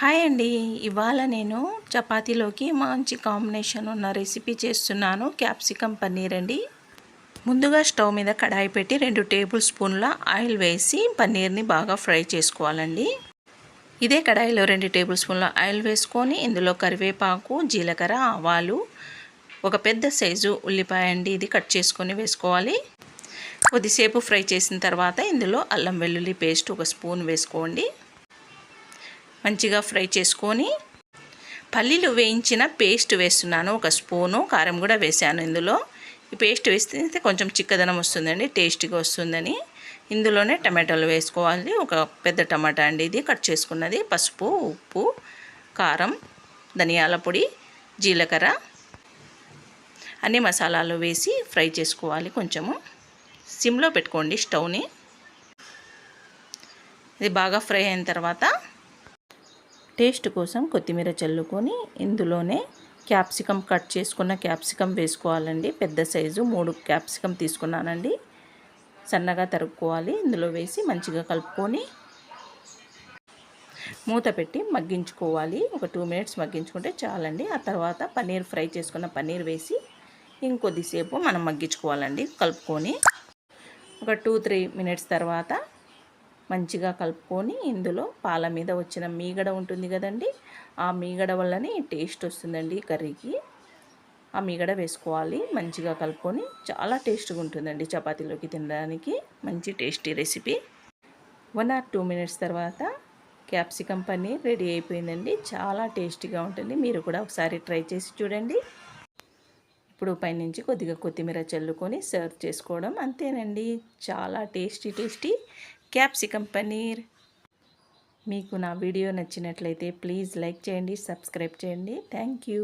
Hi అండి. ఇవాళ నేను చపాతీలోకి మంచి కాంబినేషన్ ఉన్న రెసిపీ చేస్తున్నాను. క్యాప్సికమ్ పన్నీర్ అండి. ముందుగా స్టవ్ మీద కడాయి పెట్టి 2 టేబుల్ స్పూన్ల ఆయిల్ వేసి పన్నీర్ని బాగా ఫ్రై చేసుకోవాలండి. ఇదే కడాయిలో 2 టేబుల్ స్పూన్ల ఆయిల్ వేసుకొని ఇందులో కరివేపాకు, జీలకర్ర, ఆవాలు, ఒక పెద్ద సైజు ఉల్లిపాయ అండి ఇది కట్ చేసుకొని వేసుకోవాలి. కొద్దిసేపు ఫ్రై చేసిన తర్వాత ఇందులో అల్లం వెల్లుల్లి పేస్ట్ 1 స్పూన్ వేసుకోండి. మంచిగా ఫ్రై చేసుకొని పల్లీలు వేయించిన పేస్ట్ వేస్తున్నాను. 1 స్పూను కారం కూడా వేసాను ఇందులో. ఈ పేస్ట్ వేస్తే కొంచెం చిక్కదనం వస్తుందండి, టేస్టీగా వస్తుందని. ఇందులోనే టమాటాలు వేసుకోవాలి. ఒక పెద్ద టమాటా అండి ఇది కట్ చేసుకున్నది. పసుపు, ఉప్పు, కారం, ధనియాల పొడి, జీలకర్ర, అన్ని మసాలాలు వేసి ఫ్రై చేసుకోవాలి. కొంచెము సిమ్లో పెట్టుకోండి స్టవ్ని. ఇది బాగా ఫ్రై అయిన తర్వాత టేస్ట్ కోసం కొత్తిమీర చల్లుకొని ఇందులోనే క్యాప్సికమ్ కట్ చేసుకున్న క్యాప్సికమ్ వేసుకోవాలండి. పెద్ద సైజు 3 క్యాప్సికమ్ తీసుకున్నానండి. సన్నగా తరుక్కోవాలి. ఇందులో వేసి మంచిగా కలుపుకొని మూత పెట్టి మగ్గించుకోవాలి. ఒక 2 మినిట్స్ మగ్గించుకుంటే చాలండి. ఆ తర్వాత పన్నీర్ ఫ్రై చేసుకున్న పన్నీర్ వేసి ఇంకొద్దిసేపు మనం మగ్గించుకోవాలండి. కలుపుకొని ఒక 2-3 మినిట్స్ తర్వాత మంచిగా కలుపుకొని ఇందులో పాల మీద వచ్చిన మీగడ ఉంటుంది కదండి, ఆ మీగడ వల్లనే టేస్ట్ వస్తుందండి కర్రీకి. ఆ మీగడ వేసుకోవాలి. మంచిగా కలుపుకొని చాలా టేస్ట్గా ఉంటుందండి చపాతీలోకి తినడానికి. మంచి టేస్టీ రెసిపీ. 1 or 2 మినిట్స్ తర్వాత క్యాప్సికమ్ పన్నీర్ రెడీ అయిపోయిందండి. చాలా టేస్టీగా ఉంటుంది. మీరు కూడా ఒకసారి ట్రై చేసి చూడండి. ఇప్పుడు పైనుంచి కొద్దిగా కొత్తిమీర చల్లుకొని సర్వ్ చేసుకోవడం అంతేనండి. చాలా టేస్టీ క్యాప్సికమ్ పన్నీర్. మీకు నా వీడియో నచ్చినట్లయితే ప్లీజ్ లైక్ చేయండి, సబ్స్క్రైబ్ చేయండి. Thank you.